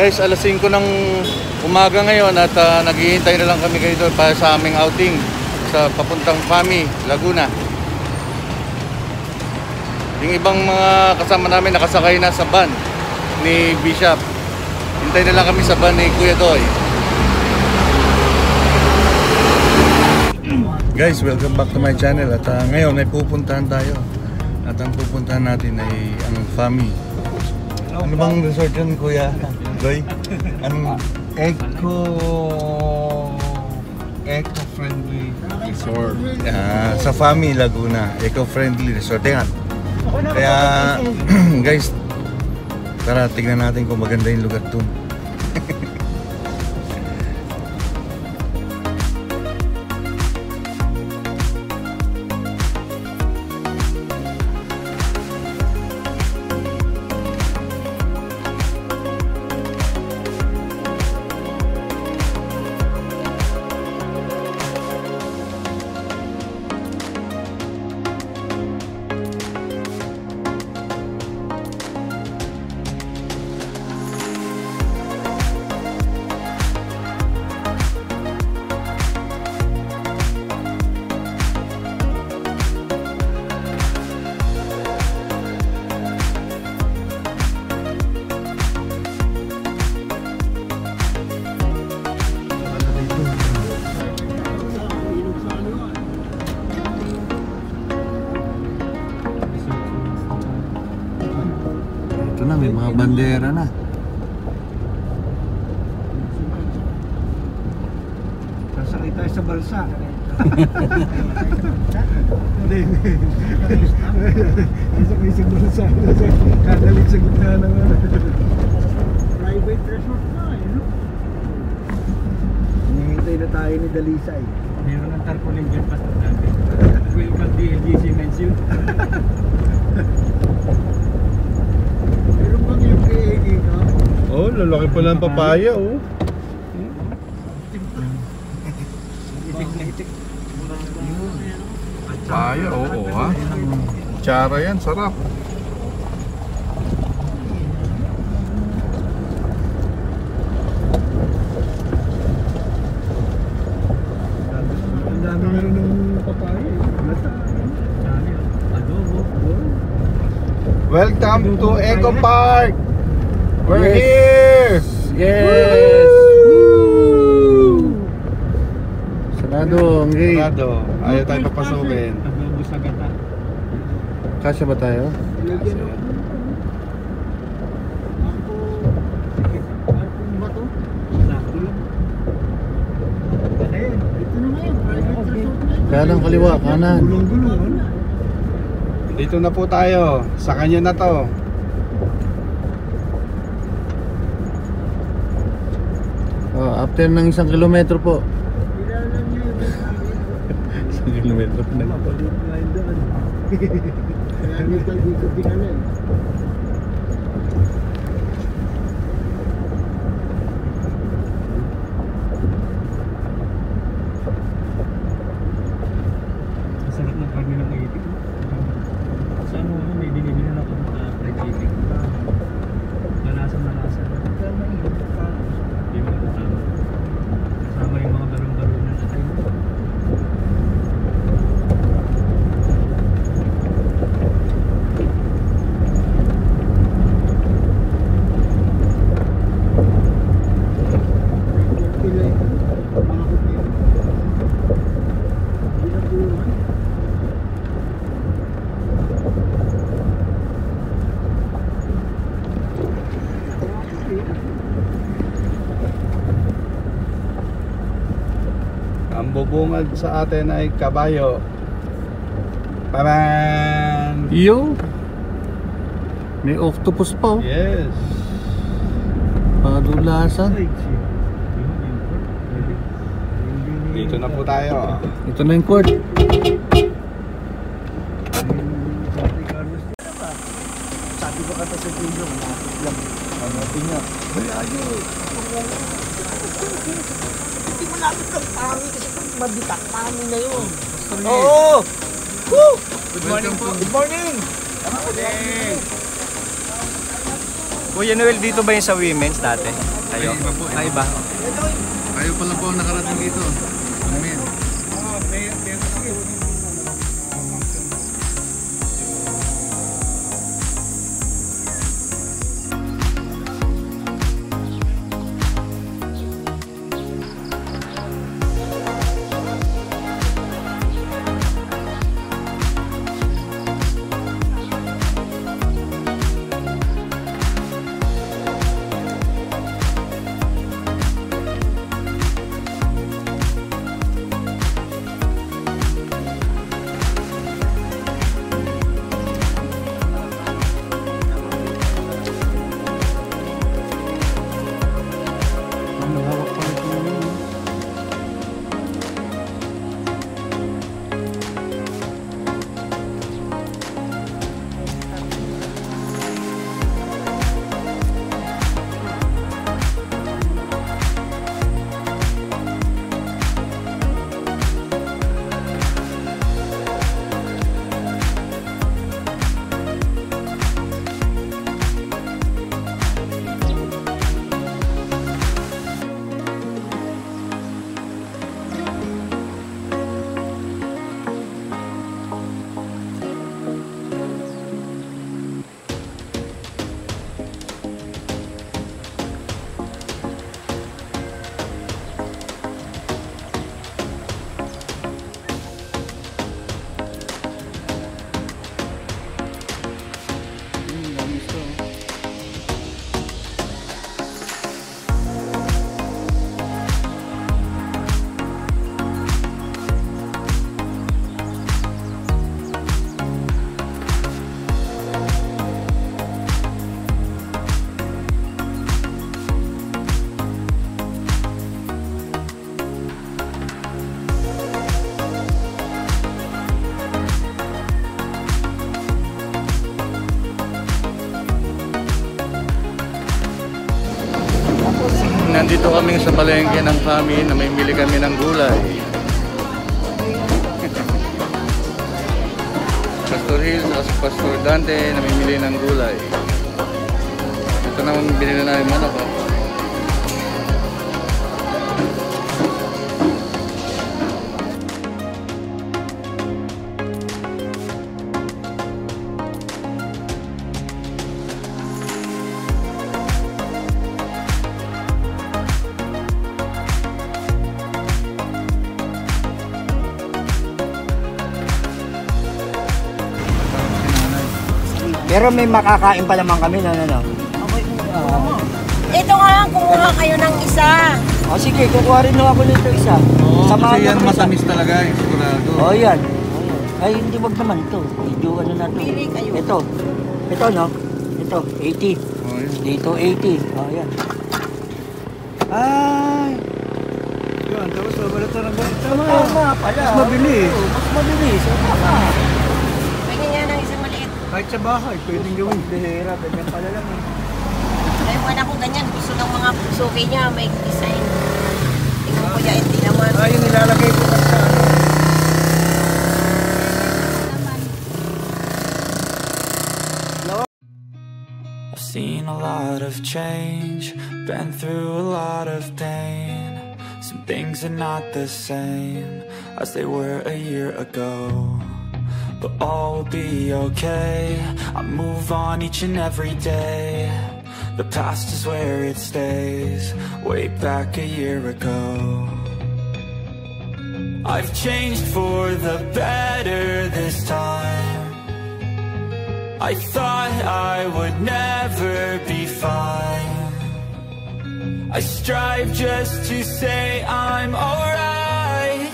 Guys, alas 5 ng umaga ngayon at naghihintay na lang kami kayo para sa aming outing sa papuntang Fami, Laguna. Yung ibang mga kasama namin nakasakay na sa van ni Bishop. Hintay na lang kami sa van ni Kuya Doy. Guys, welcome back to my channel. At ngayon ay pupuntahan tayo. At ang pupuntahan natin ay ang Fami. Ano bang resort yun, Kuya Doy? Anong eco-friendly resort? Sa Fami, Laguna. Eco-friendly resort. Yan. Kaya guys, tara tignan natin kung maganda yung lugar dun. Na, may mga bandera na. Sasakay tayo sa balsa. Hindi. Sasakay sa balsa. Kagalit sa gitna ng private resort na eh. Hinihintay na tayo ni Dalisay. Meron ng tarpaulin dyan pa natin. Welcome DLGC Mention. Oh, lalaki pala ng papaya, oh. Papaya, oo, ha. Tsara yan, sarap. Ang dami na rin ng papaya. Welcome to Eco Park. We're here! Yes! Woo! Sarado ang gate. Sarado. Ayaw tayo papasukin. Adobo sa gata. Kasya ba tayo? Kasya. Kaya lang kaliwa, kanan. Gulong-gulong. Dito na po tayo. Sa kanya na to. After ng 1 kilometro po. 1 kilometro na. Masarap ng karne ng itik. Sa ano may binibili na ako fried chicken. Malasa-malasa. Kasama yung mga barong-barong na tayo. Ang bubungad sa atin ay kabayo. Paran! Yo! May octopus pa, oh. Yes! Padulasan. Dito na po tayo. Ito na yung court. Sabi ko kata sa video, malapit lang. Hanapin niya. Malayo. Hindi malapit lang pangit kasi mabitak. Pangit na yun. Oo! Good morning po. Good morning. Good morning. Kuya Noel, dito ba yung sa women's dati? Tayo? Ay, iba po. Ay, iba. Tayo pala po ang nakarating dito. Amen. Nandito kami sa palengke ng family, namimili kami ng gulay. Pastor Hill at Pastor Dante namimili ng gulay. Ito naman binili na yung manok. Pero may makakain pa naman kami, no? Ito nga lang, kumuha kayo ng isa. O sige, kukuha rin lang ako nito isa. Oo, Samahan kasi yan mo isa. matamis talaga, sigurado. O yan. Ay, hindi wag naman ito. Medyo ano na ito. Pili kayo. Ito no? Ito, 80. Oh, yun. Dito, 80. O yan. Ay. Yun, tapos mabalata ng ganito. Tama pala. Mas mabilis. Oo, mas mabilis. Tama. Pagin nga ng isang maliit. Kahit sa bahay, pwedeng gawin. Bihira, ganyan pala lang eh. Ay, yung anak ko ganyan. Gusto ng mga suki niya, may design. Tingnan ko yan, hindi naman. Ayun, nilalagay ko pa sa ano. I've seen a lot of change, been through a lot of pain. Some things are not the same as they were a year ago, but all will be okay. I move on each and every day. The past is where it stays, way back a year ago. I've changed for the better this time. I thought I would never be fine. I strive just to say I'm alright,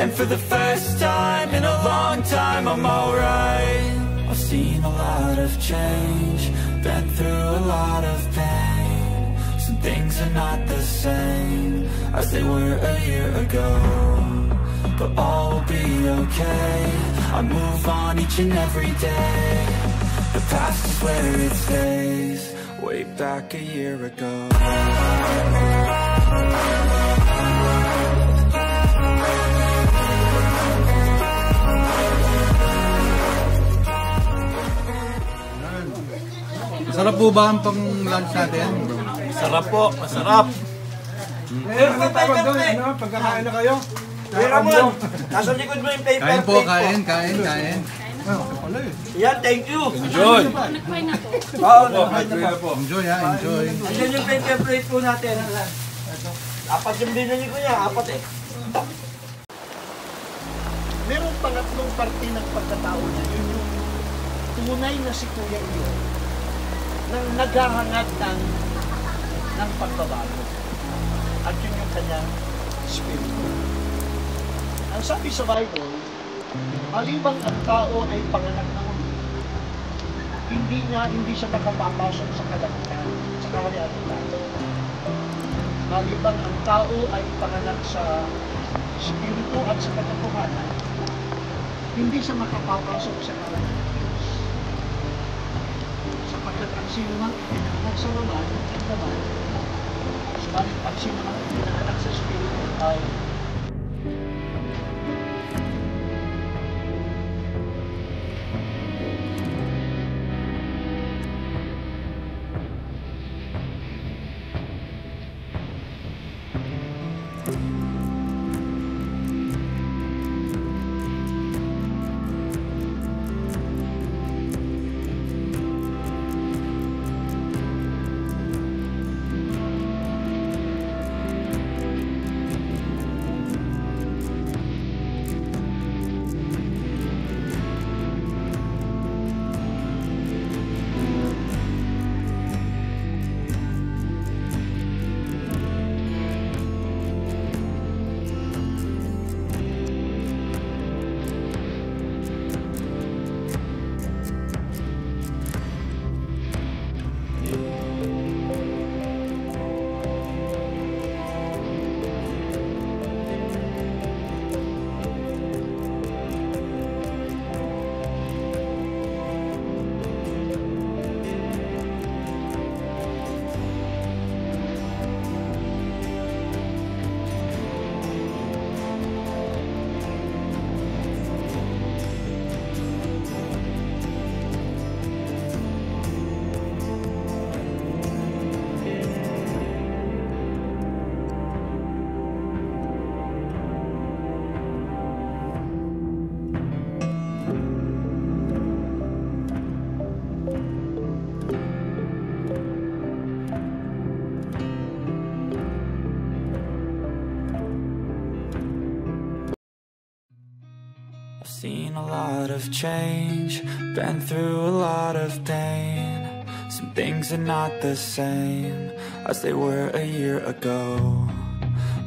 and for the first time in a long time I'm alright. I've seen a lot of change, been through a lot of pain. Some things are not the same as they were a year ago, but all will be okay. I move on each and every day. The past is where it stays, way back a year ago. Sarap po ba ang pang-lunch natin? Masarap po, masarap. Pagkakain na kayo? Nasa likod mo yung paper. Kain po, kain. Yan, thank you. Enjoy! Enjoy ha, enjoy. Yan yung paper plate po natin. Apat yung binili ko niya, apat eh. Merong pangatlong parte ng pagkatao niya, yun yung tunay na si Kuya Iyo nang naghahangad ng pagbabago. At yun yung kanyang spirito. Ang sabi sa Bible, malibang ang tao ay panganak ng uli, hindi siya nakapapasok sa kalangitan, sa kaharian ng tao. Malibang ang tao ay panganak sa spirito at sa katotohanan, hindi siya makapapasok sa kalangitan ng Diyos. Sapagkat ang sino mang ipinanganak sa laman, ang laman, subalit ang sino mang ipinanganak sa spirito ay Seen a lot of change, been through a lot of pain. Some things are not the same as they were a year ago,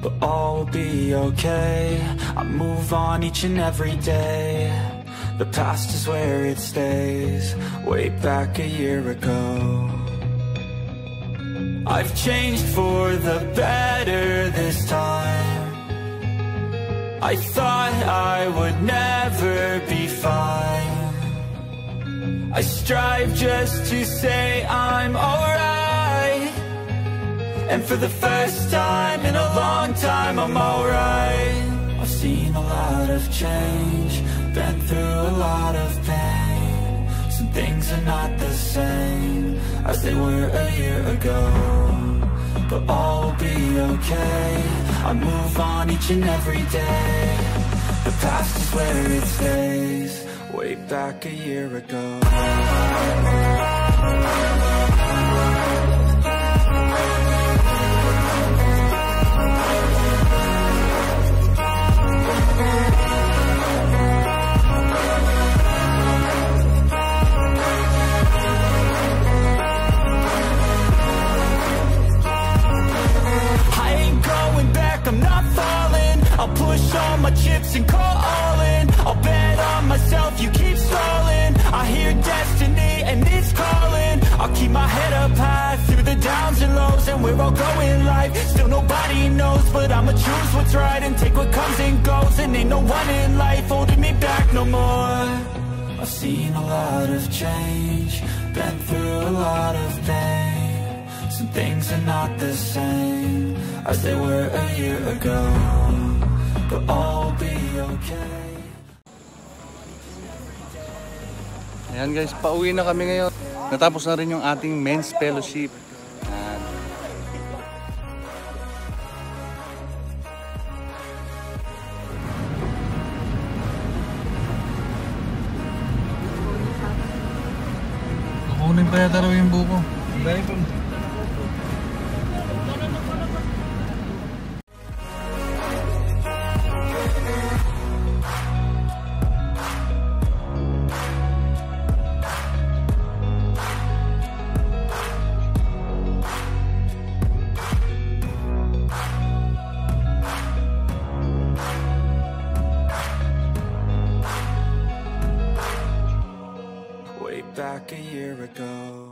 but all will be okay. I move on each and every day. The past is where it stays, way back a year ago. I've changed for the better this time. I thought I would never be fine. I strive just to say I'm alright, and for the first time in a long time I'm alright. I've seen a lot of change, been through a lot of pain. Some things are not the same as they were a year ago, but all will be okay. I move on each and every day. The past is where it stays, way back a year ago. I'm not falling, I'll push all my chips and call all in. I'll bet on myself, you keep stalling. I hear destiny and it's calling. I'll keep my head up high through the downs and lows, and we're all going life. Still nobody knows, but I'ma choose what's right and take what comes and goes. And ain't no one in life holding me back no more. I've seen a lot of change, been through a lot of pain. Some things are not the same as they were a year ago, but all will be okay. Ayan guys, pauwi na kami ngayon. natapos na rin yung ating men's fellowship. Yan. Kukunin pa yata raw yung buko. Dahil po. Way back a year ago,